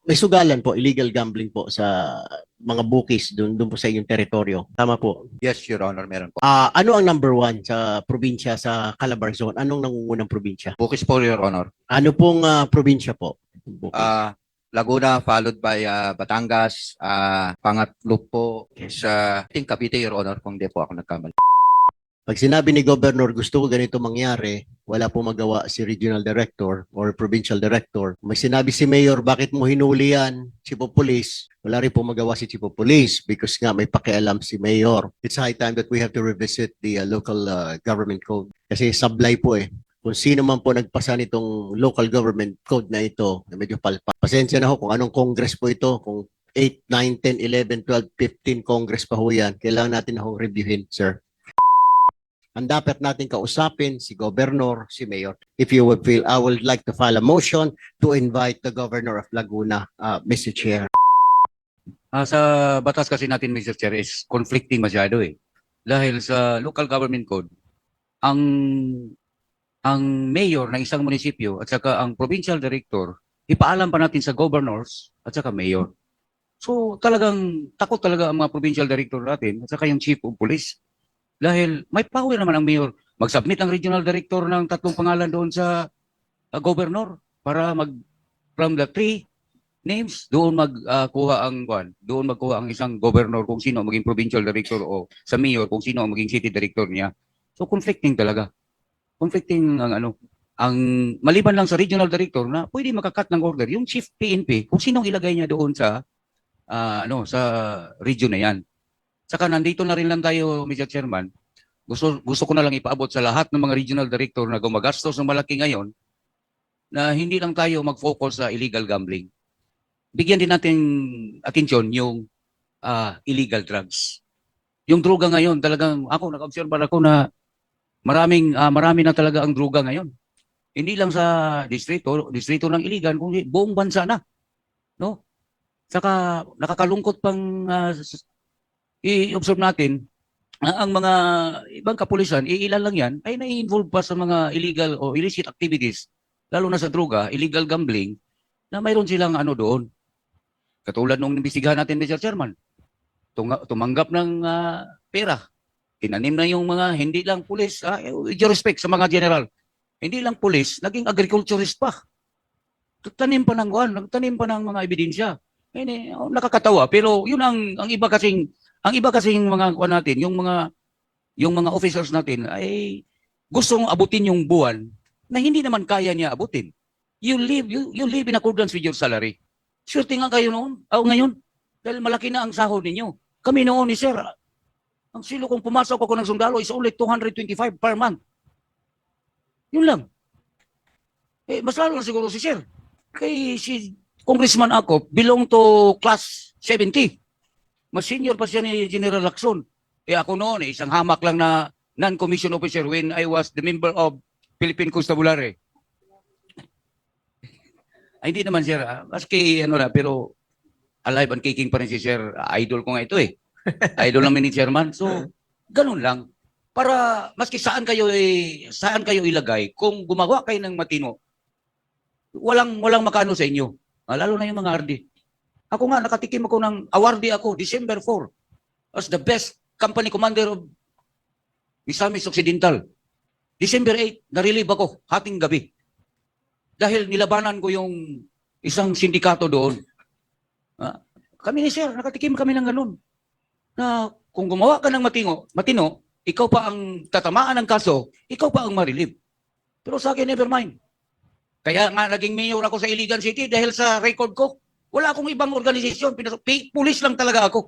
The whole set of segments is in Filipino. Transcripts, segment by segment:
May sugalan po, illegal gambling po sa mga bookies doon po sa inyong teritoryo. Tama po. Yes, Your Honor, meron po. Ano ang number one sa probinsya sa Calabar Zone? Anong nangungunang probinsya? Bukis po, Your Honor. Ano pong probinsya po? Bukis. Laguna followed by Batangas. Pangatlo po is I think Cavite, Your Honor, kung di po ako nagkamali. Pag sinabi ni Governor, gusto ko ganito mangyari, wala po magawa si Regional Director or Provincial Director. May sinabi si Mayor, bakit mo hinuli yan, Chief of Police? Wala rin po magawa si Chief of Police because nga may pakialam si Mayor. It's high time that we have to revisit the local government code. Kasi sablay po eh. Kung sino man po nagpasa nitong local government code na ito, na medyo palpa. Pasensya na ho kung anong Congress po ito, kung 8, 9, 10, 11, 12, 15 Congress pa ho yan. Kailangan natin na ho reviewin, sir. Ang dapat natin kausapin si Governor, si Mayor. If you would feel, I would like to file a motion to invite the Governor of Laguna, Mr. Chair. Sa batas kasi natin, Mr. Chair, is conflicting masyado eh. Dahil sa local government code, ang mayor ng isang munisipyo at saka ang provincial director, ipaalam pa natin sa governors at saka mayor. So talagang takot talaga ang mga provincial director natin at saka yung chief of police. Dahil may power naman ang mayor. Mag-submit ang regional director ng 3 pangalan doon sa governor para from the 3 names, doon magkuha ang isang governor kung sino maging provincial director o sa mayor kung sino maging city director niya. So conflicting talaga. Conflicting ang maliban lang sa regional director na pwede makakat ng order yung chief PNP kung sinong ilagay niya doon sa sa region na yan. Saka nandito na rin lang tayo, Mr. Chairman. Gusto ko na lang ipaabot sa lahat ng mga regional director na gumagastos ng malaki ngayon na hindi lang tayo mag-focus sa illegal gambling. Bigyan din natin atensyon yung illegal drugs. Yung droga ngayon, talagang nag-observe ako na marami na talaga ang droga ngayon. Hindi lang sa distrito ng iligan, kundi buong bansa na. No? Saka nakakalungkot pang i-observe natin ang mga ibang kapulisan, ilan lang yan, ay nai-involve pa sa mga illegal o illicit activities, lalo na sa droga, illegal gambling, na mayroon silang doon. Katulad nung imbestigahan natin, Mr. Chairman, tumanggap ng pera. Tinanim na yung mga hindi lang pulis, with due respect sa mga general, hindi lang pulis, naging agriculturist pa. Nagtanim pa ng mga ebidensya. Nakakatawa, pero yun ang iba kasing mga natin, yung mga officers natin ay gustong abutin yung buwan na hindi naman kaya niya abutin. You live in accordance with your salary. Sure nga kayo noon, ngayon, dahil malaki na ang sahod ninyo. Kami noon ni Sir, ang silo kung pumasok ako ng sundalo is only 225 per month. Yun lang. Mas lalo na siguro si Sir. Kay si Congressman ako, belong to class 70. Mas senior pa siya ni General Lacson. Ako noon, isang hamak lang na non-commissioned officer when I was the member of Philippine Constabulary. Hindi naman, Sir. Maski pero alive and kicking pa rin si Sir. Idol ko nga ito eh. Idol namin ni Chairman. So, ganun lang. Para maski saan kayo ilagay, kung gumawa kayo ng matino, walang makano sa inyo. Lalo na yung mga RD. Ako nga, nakatikim ako ng awardee ako, December 4, as the best company commander of Misamis Occidental. December 8, na-relieve ako, hating gabi. Dahil nilabanan ko yung isang sindikato doon. Kami ni Sir, nakatikim kami ng ganun. Na kung gumawa ka ng matino, ikaw pa ang tatamaan ng kaso, ikaw pa ang ma-relieve. Pero sa akin, never mind. Kaya nga naging mayor ako sa Iligan City dahil sa record ko. Wala akong ibang organisasyon. Pulis lang talaga ako.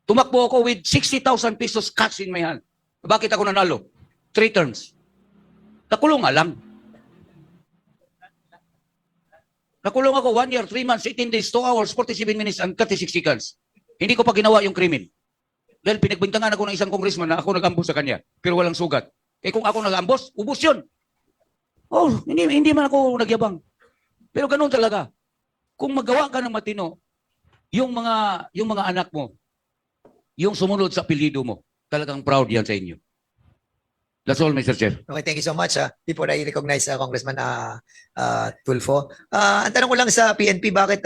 Tumakbo ako with 60,000 pesos cash in my hand. Bakit ako nanalo? 3 terms. Nakulong nga lang. Nakulong ako 1 year, 3 months, 18 days, 2 hours, 47 minutes, and 36 seconds. Hindi ko pa ginawa yung krimen. Dahil pinagbintangan ako ng isang congressman na ako nag-ambos sa kanya. Pero walang sugat. Kung ako nag-ambos, ubos yun. Hindi man ako nagyabang. Pero ganun talaga. Kung magawa ka ng matino, yung mga anak mo, yung sumunod sa apelyido mo, talagang proud yan sa inyo. That's all, Mr. Chair. Okay, thank you so much. Before I recognize Congressman Tulfo. Ang tanong ko lang sa PNP, bakit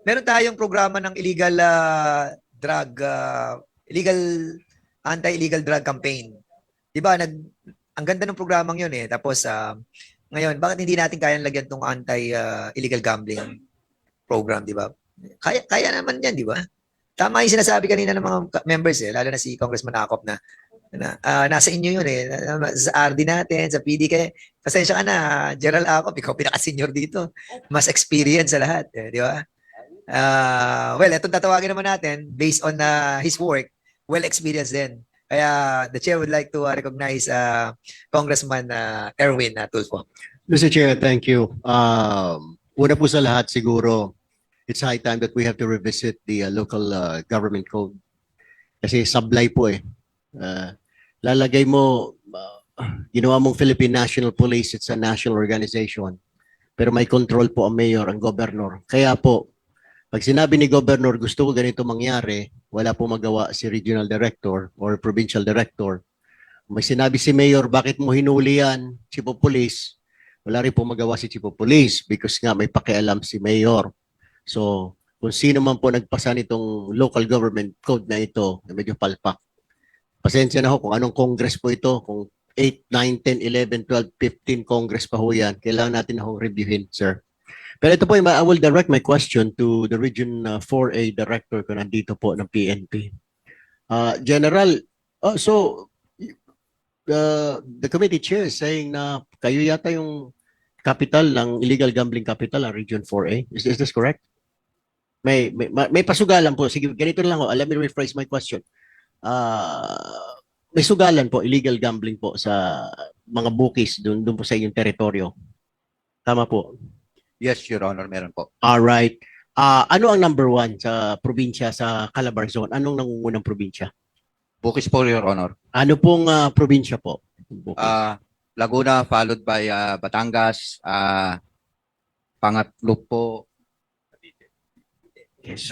meron tayong programa ng illegal drug, illegal anti-illegal drug campaign? Di ba, ang ganda ng programang yun eh. Tapos ngayon, bakit hindi natin kayang lagyan tong anti-illegal gambling program, di ba? Kaya naman yan, di ba? Tama yung sinasabi kanina ng mga members eh, lalo na si Congressman Acop na nasa inyo yun eh. Sa RD natin, sa PD. Kaya, pasensya ka na, Gerald Acop, ikaw pinaka-senior dito. Mas experience sa lahat. Di ba? Well, itong tatawagin naman natin, based on his work, well-experienced din. Kaya, the chair would like to recognize Congressman Erwin Tulfo. Mr. Chair, thank you. Una po sa lahat siguro, it's high time that we have to revisit the local government code. Kasi sablay po eh. Lalagay mo, ginawa mong Philippine National Police, it's a national organization. Pero may control po ang mayor, ang governor. Kaya po, pag sinabi ni governor, gusto ko ganito mangyari, wala po magawa si regional director or provincial director. May sinabi si mayor, bakit mo hinuli yan, chief of police? Wala rin po magawa si chief of police because nga may pakialam si mayor. So, kung sino man po nagpasa nitong local government code na ito, na medyo palpak. Pasensya na ho kung anong Congress po ito, kung 8, 9, 10, 11, 12, 15 Congress pa ho yan. Kailangan natin na ho reviewin, sir. Pero ito po, I will direct my question to the Region 4A Director ko nandito po ng PNP. General, so the committee chair is saying na kayo yata yung capital ng illegal gambling capital, ang Region 4A. Is this correct? May pasugalan po. Sige, ganito lang ho. Let me rephrase my question. May sugalan po, illegal gambling po sa mga bookies doon po sa inyong teritoryo. Tama po. Yes, Your Honor, meron po. All right. Ano ang number one sa probinsya sa Calabar Zone? Anong nangungunang probinsya? Bukis po, Your Honor. Ano pong probinsya po? Bukis. Laguna followed by Batangas, pangatlo po is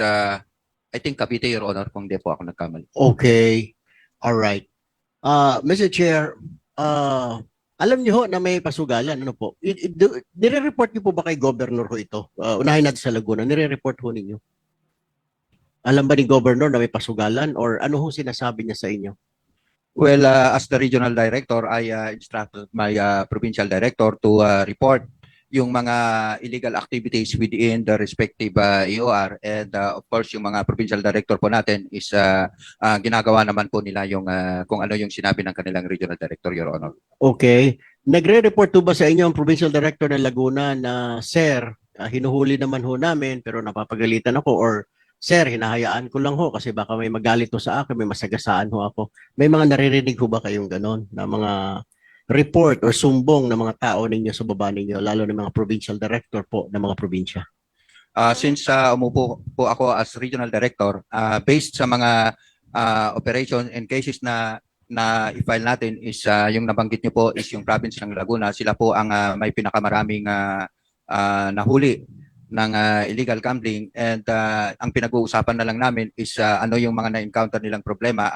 I think Cavite, Your Honor, kung di po ako nagkamali. Okay. All right. Mr. Chair, alam niyo ho na may pasugalan, ano po? Nire-report niyo po ba kay Governor ho ito? Unahin natin sa Laguna, nire-report ho ninyo? Alam ba ni Governor na may pasugalan or ano ho sinasabi niya sa inyo? Well, as the regional director, I instructed my provincial director to report yung mga illegal activities within the respective EOR, and of course yung mga provincial director po natin is ginagawa naman po nila yung kung ano yung sinabi ng kanilang regional director, Your Honor. Okay. Nagre-report po ba sa inyo ang provincial director ng Laguna na, Sir, hinuhuli naman ho namin pero napapagalitan ako, or Sir, hinahayaan ko lang ho kasi baka may magalit ho sa akin, may masagasaan ho ako. May mga naririnig ho ba kayong ganon na mga report or sumbong ng mga tao ninyo sa baba ninyo, lalo ng mga provincial director po ng mga probinsya? Since umupo po ako as regional director, based sa mga operation and cases na i-file natin is yung nabanggit niyo po is yung province ng Laguna. Sila po ang may pinakamaraming nahuli ng illegal gambling, and ang pinag-uusapan na lang namin is ano yung mga na-encounter nilang problema.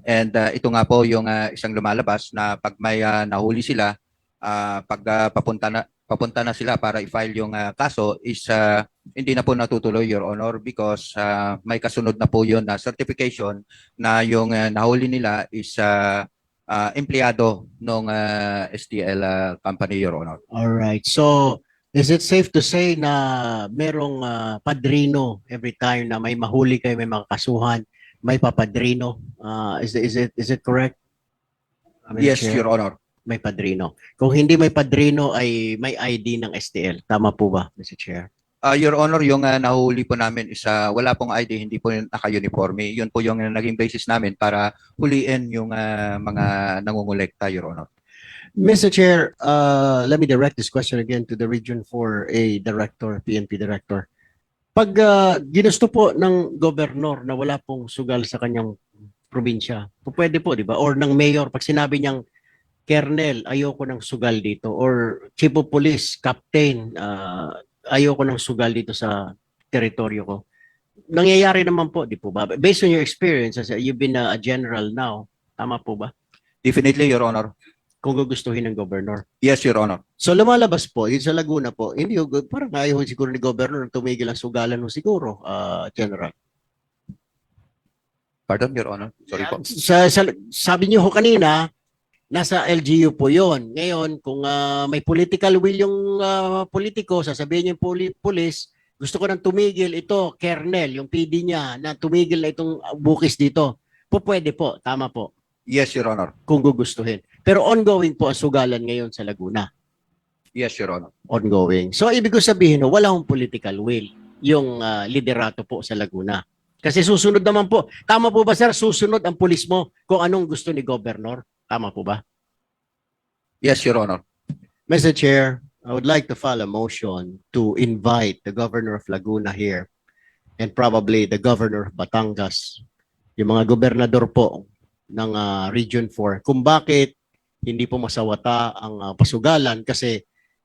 And ito nga po yung isang lumalabas na pag may nahuli sila, pag papunta na sila para i-file yung kaso is hindi na po natutuloy, Your Honor, because may kasunod na po yun na certification na yung nahuli nila is empleyado ng STL company, Your Honor. All right. So, is it safe to say na merong padrino every time na may mahuli kayo, may mga kasuhan, may papadrino? Is it correct? Yes, Chair? Your Honor. May padrino. Kung hindi may padrino ay may ID ng STL. Tama po ba, Mr. Chair? Your Honor, yung nahuli po namin is wala pong ID, hindi po naka-uniforme. Yun po yung naging basis namin para huliin yung mga nangungulekta, Your Honor. Mr. Chair, let me direct this question again to the Region 4A Director, PNP Director. Pag ginusto po ng gobernador na wala pong sugal sa kanyang probinsya, pwede po, di ba? Or ng mayor, pag sinabi niyang, Kernel, ayoko ng sugal dito. Or Chief of Police, Captain, ayoko ng sugal dito sa teritoryo ko. Nangyayari naman po, di po ba? Based on your experience, as you've been a general now, tama po ba? Definitely, Your Honor. Kung gugustuhin ng governor. Yes, Your Honor. So lumalabas po, yun sa Laguna po, hindi yung, parang ayaw siguro ni governor tumigil ang sugalan mo siguro, General. Pardon, Your Honor. Sorry po. Sabi niyo ho kanina, nasa LGU po yon. Ngayon, kung may political will yung politiko, sasabihin yung pulis, gusto ko nang tumigil ito, Kernel, yung PD niya, na tumigil na itong bukis dito. Pwede po, tama po, Yes, Your Honor. kung gugustuhin. Pero ongoing po ang sugalan ngayon sa Laguna. Yes, Your Honor. Ongoing. So, ibig ko sabihin, no, wala akong political will yung liderato po sa Laguna. Kasi susunod naman po. Tama po ba, sir? Susunod ang pulis mo kung anong gusto ni Governor. Tama po ba? Yes, Your Honor. Mr. Chair, I would like to file a motion to invite the Governor of Laguna here and probably the Governor of Batangas, yung mga gobernador po ng Region 4, kung bakit hindi po masawata ang pasugalan kasi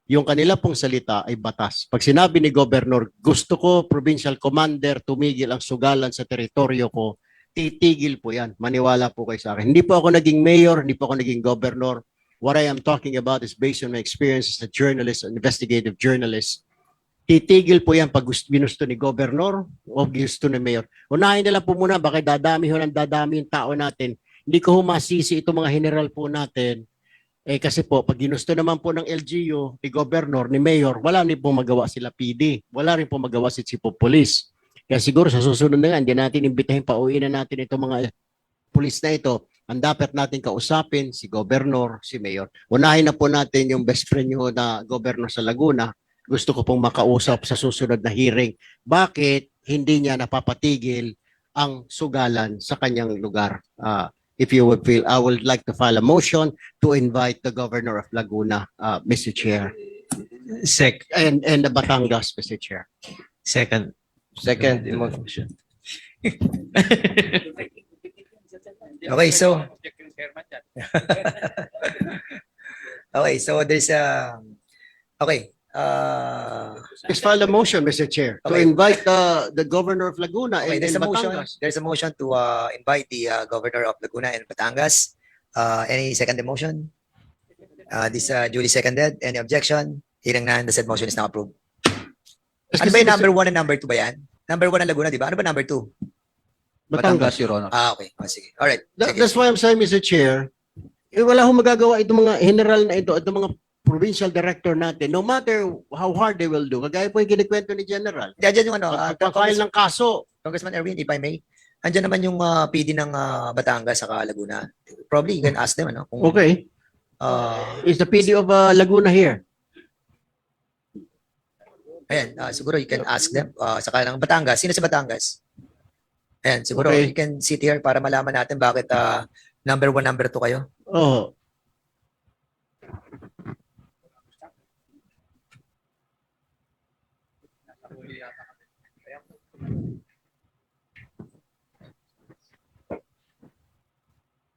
yung kanila pong salita ay batas. Pag sinabi ni Governor, gusto ko provincial commander tumigil ang sugalan sa teritoryo ko, titigil po yan. Maniwala po kayo sa akin. Hindi po ako naging mayor, hindi po ako naging governor. What I am talking about is based on my experience as a journalist, an investigative journalist. Titigil po yan pag ginusto ni governor o gusto ni mayor. Unahin nila po muna, baka dadami yung tao natin. Hindi ko humasisi itong mga general po natin. Kasi po, pag ginusto naman po ng LGU, ni governor, ni mayor, wala rin po magawa sila PD. Wala rin po magawa si Chief of Police. Kaya siguro sa susunod na nga, hindi natin imbitahin, pauwiin na natin itong mga pulis na ito. Ang dapat natin kausapin, si governor, si mayor. Unahin na po natin yung best friend nyo na governor sa Laguna. Gusto ko pong makausap sa susunod na hearing. Bakit hindi niya napapatigil ang sugalan sa kanyang lugar? If you would feel, I would like to file a motion to invite the Governor of Laguna, Mr. Chair, and the Batangas, Mr. Chair. Second motion. Okay, so okay, so there's a Just file a motion, Mr. Chair, to Okay. invite the Governor of Laguna okay, and there's a motion. Batangas. There's a motion to invite the Governor of Laguna and Batangas. Any second motion? This duly seconded. Any objection? Hearing none, the said motion is now approved. Ano ba yung number 1 and number 2 ba yan? Number 1 ang Laguna, di ba? Ano ba number 2? Batangas, Your Honor. Okay. Sige. Alright. That's why I'm saying, Mr. Chair, wala akong magagawa itong mga general na ito, itong mga provincial director natin, no matter how hard they will do. Kagaya po yung kinikwento ni General. Diyan yung ano, Pagpapile ng kaso. Congressman Erwin, if I may, andyan naman yung PD ng Batangas sa Laguna. Probably you can ask them, ano? Kung, Okay. Is the PD of Laguna here? ayan, siguro you can ask them. Saka ng Batangas. Sino sa Batangas? Ayan, siguro Okay. you can sit here para malaman natin bakit number 1, number 2 kayo. Oh.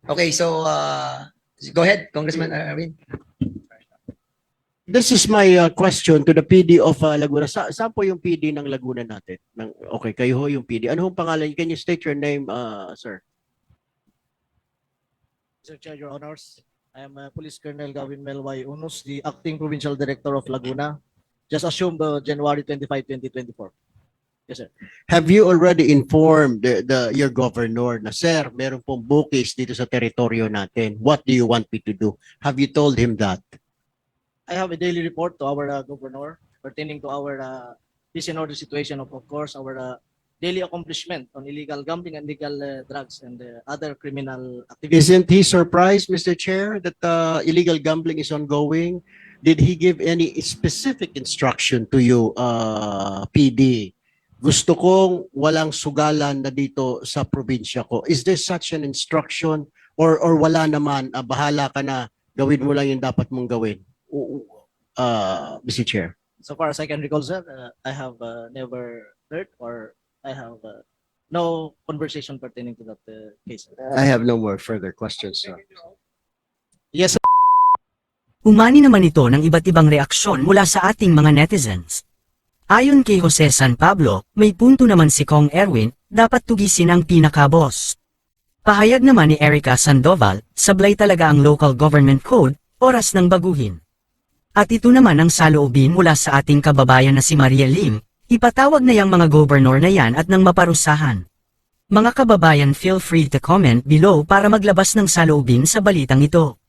Okay, so go ahead, Congressman Erwin. This is my question to the PD of Laguna. Saan po yung PD ng Laguna natin? Okay, kayo ho yung PD. Ano hong pangalan? Can you state your name, sir? Mr. Chair, Your Honors, I am Police Colonel Gavin Melway Unos, the Acting Provincial Director of Laguna. Just assumed January 25, 2024. Yes, sir. Have you already informed your governor na, sir, meron pong bukis dito sa teritoryo natin. What do you want me to do? Have you told him that? I have a daily report to our governor pertaining to our peace and order situation of course, our daily accomplishment on illegal gambling and illegal drugs and other criminal activities. Isn't he surprised, Mr. Chair, that illegal gambling is ongoing? Did he give any specific instruction to you, PD? Gusto kong walang sugalan na dito sa probinsya ko. Is there such an instruction or wala naman, bahala ka na, gawin mo lang yung dapat mong gawin? Mr. Chair. So far as I can recall, sir, I have never heard or I have no conversation pertaining to that case. I have no more further questions, sir. Yes, sir. Umani naman ito ng iba't ibang reaksyon mula sa ating mga netizens. Ayon kay Jose San Pablo, may punto naman si Kong Erwin, dapat tugisin ang pinaka-boss. Pahayag naman ni Erica Sandoval, sablay talaga ang local government code, oras ng baguhin. At ito naman ang saloobin mula sa ating kababayan na si Maria Lim, ipatawag na yang mga gobernador na yan at nang maparusahan. Mga kababayan, feel free to comment below para maglabas ng saloobin sa balitang ito.